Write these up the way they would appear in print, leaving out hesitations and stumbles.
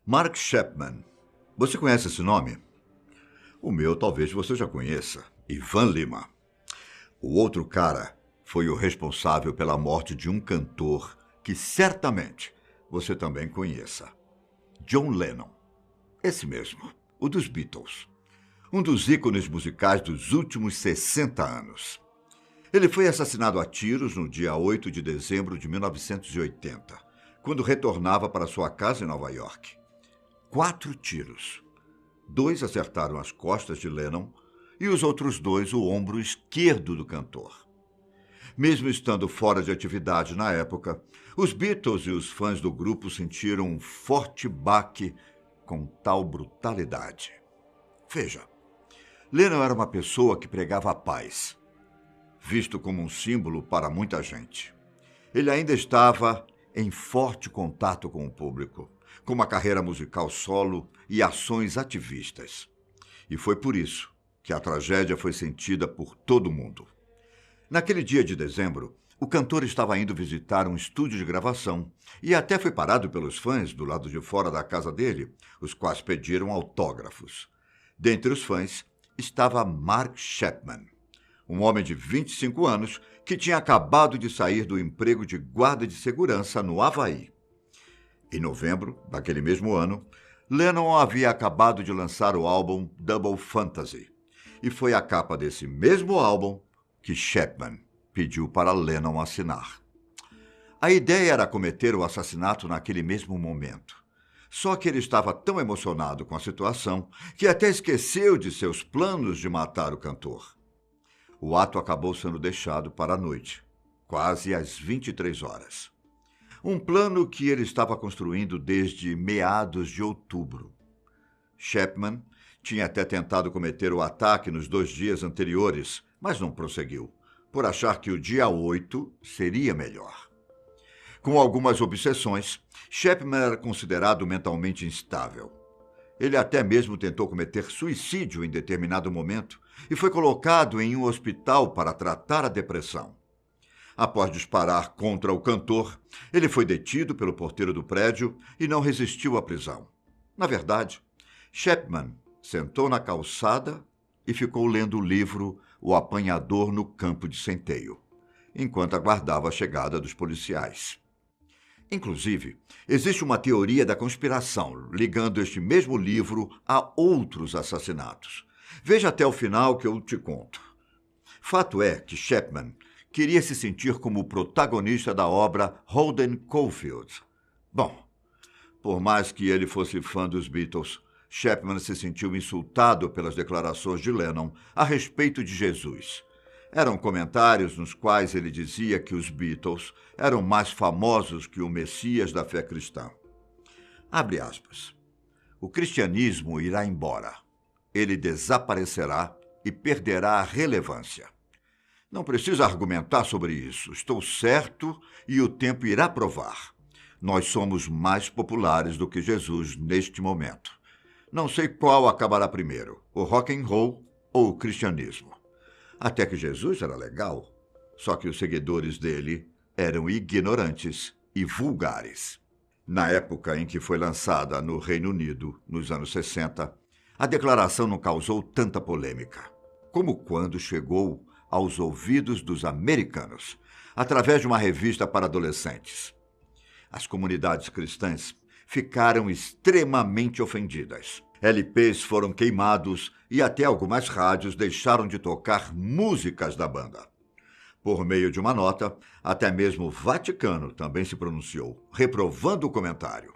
Mark Chapman. Você conhece esse nome? O meu talvez você já conheça. Ivan Lima. O outro cara foi o responsável pela morte de um cantor que certamente você também conheça. John Lennon. Esse mesmo, o dos Beatles. Um dos ícones musicais dos últimos 60 anos. Ele foi assassinado a tiros no dia 8 de dezembro de 1980, quando retornava para sua casa em Nova York. 4 tiros. 2 acertaram as costas de Lennon e os outros 2 o ombro esquerdo do cantor. Mesmo estando fora de atividade na época, os Beatles e os fãs do grupo sentiram um forte baque com tal brutalidade. Veja, Lennon era uma pessoa que pregava a paz, visto como um símbolo para muita gente. Ele ainda estava em forte contato com o público, com uma carreira musical solo e ações ativistas. E foi por isso que a tragédia foi sentida por todo mundo. Naquele dia de dezembro, o cantor estava indo visitar um estúdio de gravação e até foi parado pelos fãs do lado de fora da casa dele, os quais pediram autógrafos. Dentre os fãs estava Mark Chapman, um homem de 25 anos que tinha acabado de sair do emprego de guarda de segurança no Havaí. Em novembro daquele mesmo ano, Lennon havia acabado de lançar o álbum Double Fantasy, e foi a capa desse mesmo álbum que Chapman pediu para Lennon assinar. A ideia era cometer o assassinato naquele mesmo momento. Só que ele estava tão emocionado com a situação que até esqueceu de seus planos de matar o cantor. O ato acabou sendo deixado para a noite, quase às 23 horas. Um plano que ele estava construindo desde meados de outubro. Chapman tinha até tentado cometer o ataque nos 2 dias anteriores, mas não prosseguiu, por achar que o dia 8 seria melhor. Com algumas obsessões, Chapman era considerado mentalmente instável. Ele até mesmo tentou cometer suicídio em determinado momento e foi colocado em um hospital para tratar a depressão. Após disparar contra o cantor, ele foi detido pelo porteiro do prédio e não resistiu à prisão. Na verdade, Chapman sentou na calçada e ficou lendo o livro O Apanhador no Campo de Centeio, enquanto aguardava a chegada dos policiais. Inclusive, existe uma teoria da conspiração ligando este mesmo livro a outros assassinatos. Veja até o final que eu te conto. Fato é que Chapman queria se sentir como o protagonista da obra Holden Caulfield. Bom, por mais que ele fosse fã dos Beatles, Chapman se sentiu insultado pelas declarações de Lennon a respeito de Jesus. Eram comentários nos quais ele dizia que os Beatles eram mais famosos que o Messias da fé cristã. Abre aspas. O cristianismo irá embora. Ele desaparecerá e perderá a relevância. Não precisa argumentar sobre isso. Estou certo e o tempo irá provar. Nós somos mais populares do que Jesus neste momento. Não sei qual acabará primeiro, o rock and roll ou o cristianismo. Até que Jesus era legal, só que os seguidores dele eram ignorantes e vulgares. Na época em que foi lançada no Reino Unido, nos anos 60, a declaração não causou tanta polêmica, como quando chegou aos ouvidos dos americanos, através de uma revista para adolescentes. As comunidades cristãs ficaram extremamente ofendidas. LPs foram queimados e até algumas rádios deixaram de tocar músicas da banda. Por meio de uma nota, até mesmo o Vaticano também se pronunciou, reprovando o comentário.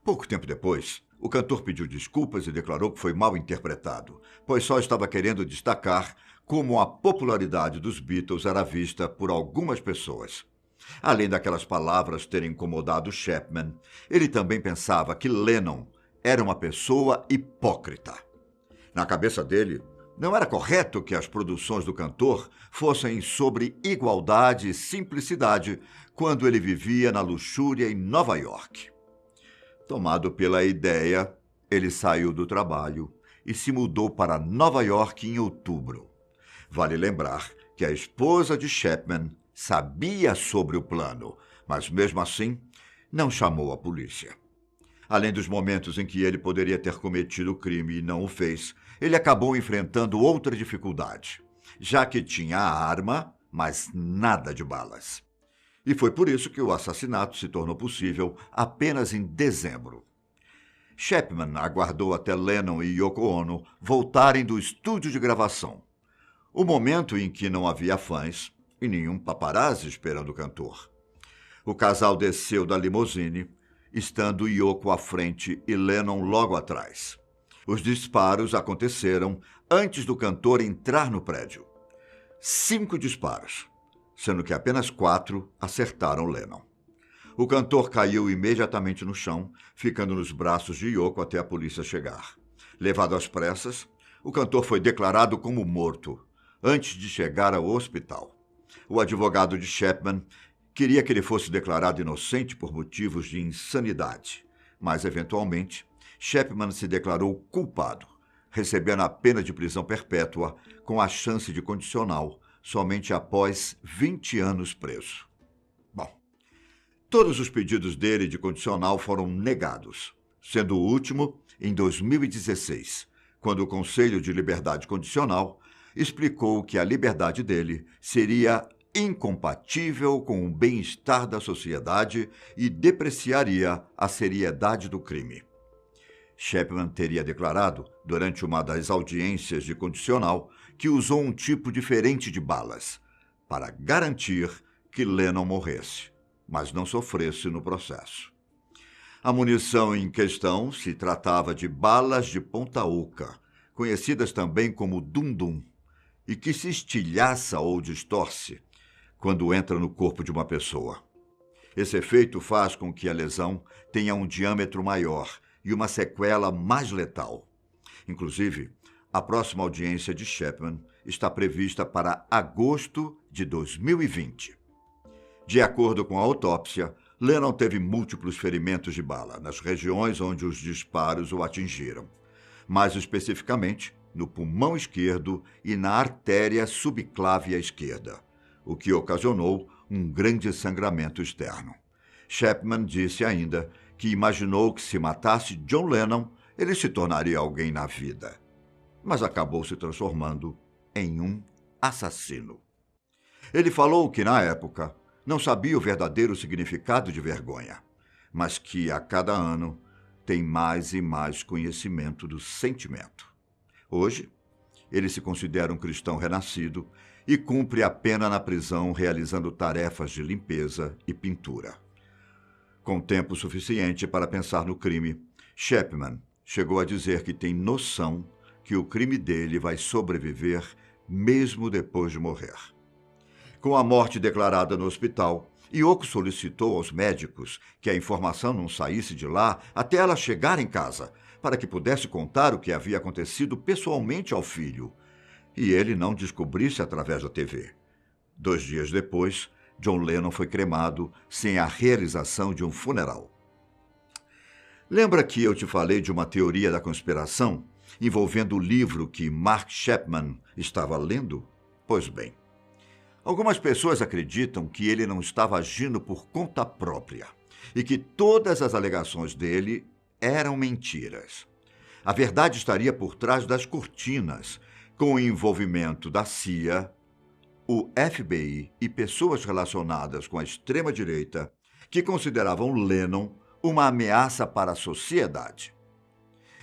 Pouco tempo depois, o cantor pediu desculpas e declarou que foi mal interpretado, pois só estava querendo destacar como a popularidade dos Beatles era vista por algumas pessoas. Além daquelas palavras terem incomodado Chapman, ele também pensava que Lennon era uma pessoa hipócrita. Na cabeça dele, não era correto que as produções do cantor fossem sobre igualdade e simplicidade quando ele vivia na luxúria em Nova York. Tomado pela ideia, ele saiu do trabalho e se mudou para Nova York em outubro. Vale lembrar que a esposa de Chapman sabia sobre o plano, mas mesmo assim não chamou a polícia. Além dos momentos em que ele poderia ter cometido o crime e não o fez, ele acabou enfrentando outra dificuldade, já que tinha a arma, mas nada de balas. E foi por isso que o assassinato se tornou possível apenas em dezembro. Chapman aguardou até Lennon e Yoko Ono voltarem do estúdio de gravação, o momento em que não havia fãs e nenhum paparazzi esperando o cantor. O casal desceu da limusine, estando Yoko à frente e Lennon logo atrás. Os disparos aconteceram antes do cantor entrar no prédio. 5 disparos, sendo que apenas 4 acertaram Lennon. O cantor caiu imediatamente no chão, ficando nos braços de Yoko até a polícia chegar. Levado às pressas, o cantor foi declarado como morto, antes de chegar ao hospital. O advogado de Chapman queria que ele fosse declarado inocente por motivos de insanidade, mas, eventualmente, Chapman se declarou culpado, recebendo a pena de prisão perpétua com a chance de condicional somente após 20 anos preso. Bom, todos os pedidos dele de condicional foram negados, sendo o último em 2016, quando o Conselho de Liberdade Condicional explicou que a liberdade dele seria incompatível com o bem-estar da sociedade e depreciaria a seriedade do crime. Chapman teria declarado, durante uma das audiências de condicional, que usou um tipo diferente de balas, para garantir que Lennon morresse, mas não sofresse no processo. A munição em questão se tratava de balas de ponta oca, conhecidas também como dum-dum, e que se estilhaça ou distorce quando entra no corpo de uma pessoa. Esse efeito faz com que a lesão tenha um diâmetro maior e uma sequela mais letal. Inclusive, a próxima audiência de Chapman está prevista para agosto de 2020. De acordo com a autópsia, Lennon teve múltiplos ferimentos de bala nas regiões onde os disparos o atingiram, mais especificamente no pulmão esquerdo e na artéria subclávia esquerda, o que ocasionou um grande sangramento externo. Chapman disse ainda que imaginou que se matasse John Lennon, ele se tornaria alguém na vida, mas acabou se transformando em um assassino. Ele falou que, na época, não sabia o verdadeiro significado de vergonha, mas que, a cada ano, tem mais e mais conhecimento do sentimento. Hoje, ele se considera um cristão renascido e cumpre a pena na prisão realizando tarefas de limpeza e pintura. Com tempo suficiente para pensar no crime, Chapman chegou a dizer que tem noção que o crime dele vai sobreviver mesmo depois de morrer. Com a morte declarada no hospital, Yoko solicitou aos médicos que a informação não saísse de lá até ela chegar em casa, para que pudesse contar o que havia acontecido pessoalmente ao filho, e ele não descobrisse através da TV. 2 dias depois, John Lennon foi cremado sem a realização de um funeral. Lembra que eu te falei de uma teoria da conspiração envolvendo o livro que Mark Chapman estava lendo? Pois bem, algumas pessoas acreditam que ele não estava agindo por conta própria e que todas as alegações dele eram mentiras. A verdade estaria por trás das cortinas, com o envolvimento da CIA, o FBI e pessoas relacionadas com a extrema-direita que consideravam Lennon uma ameaça para a sociedade.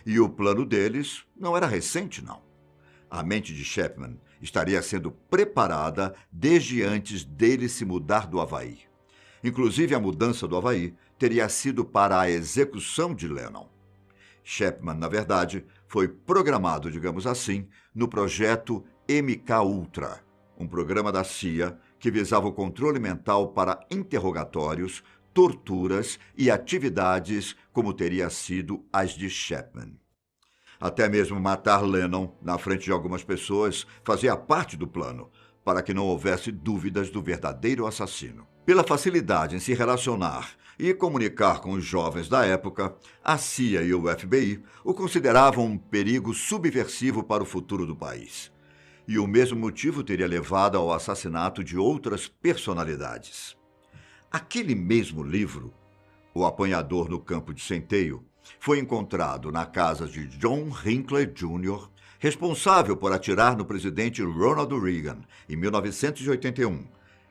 E o plano deles não era recente, não. A mente de Chapman estaria sendo preparada desde antes dele se mudar do Havaí. Inclusive, a mudança do Havaí teria sido para a execução de Lennon. Chapman, na verdade, foi programado, digamos assim, no projeto MK-Ultra, um programa da CIA que visava o controle mental para interrogatórios, torturas e atividades como teria sido as de Chapman. Até mesmo matar Lennon na frente de algumas pessoas fazia parte do plano, para que não houvesse dúvidas do verdadeiro assassino. Pela facilidade em se relacionar e comunicar com os jovens da época, a CIA e o FBI o consideravam um perigo subversivo para o futuro do país. E o mesmo motivo teria levado ao assassinato de outras personalidades. Aquele mesmo livro, O Apanhador no Campo de Centeio, foi encontrado na casa de John Hinckley Jr., responsável por atirar no presidente Ronald Reagan em 1981,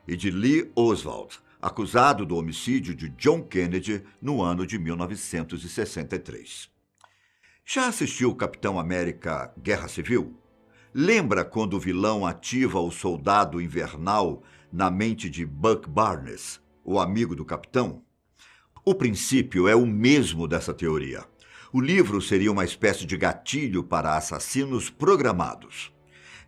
e de Lee Oswald, acusado do homicídio de John Kennedy no ano de 1963. Já assistiu Capitão América Guerra Civil? Lembra quando o vilão ativa o soldado invernal na mente de Buck Barnes, o amigo do capitão? O princípio é o mesmo dessa teoria. O livro seria uma espécie de gatilho para assassinos programados.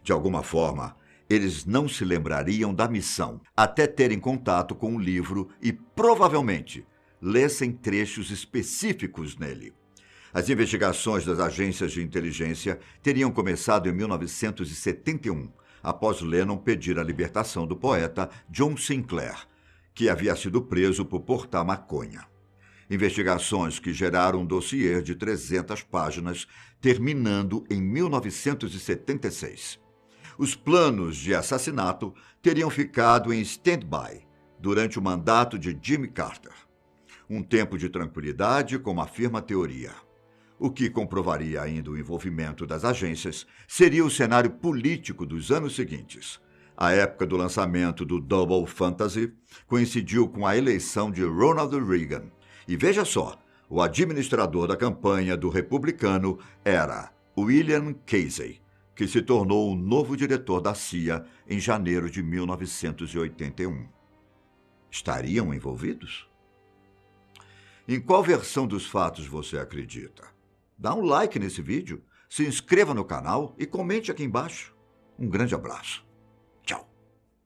De alguma forma, eles não se lembrariam da missão até terem contato com o livro e, provavelmente, lessem trechos específicos nele. As investigações das agências de inteligência teriam começado em 1971, após Lennon pedir a libertação do poeta John Sinclair, que havia sido preso por portar maconha. Investigações que geraram um dossiê de 300 páginas, terminando em 1976. Os planos de assassinato teriam ficado em stand-by durante o mandato de Jimmy Carter. Um tempo de tranquilidade, como afirma a teoria. O que comprovaria ainda o envolvimento das agências seria o cenário político dos anos seguintes. A época do lançamento do Double Fantasy coincidiu com a eleição de Ronald Reagan. E veja só, o administrador da campanha do republicano era William Casey, que se tornou o novo diretor da CIA em janeiro de 1981. Estariam envolvidos? Em qual versão dos fatos você acredita? Dá um like nesse vídeo, se inscreva no canal e comente aqui embaixo. Um grande abraço.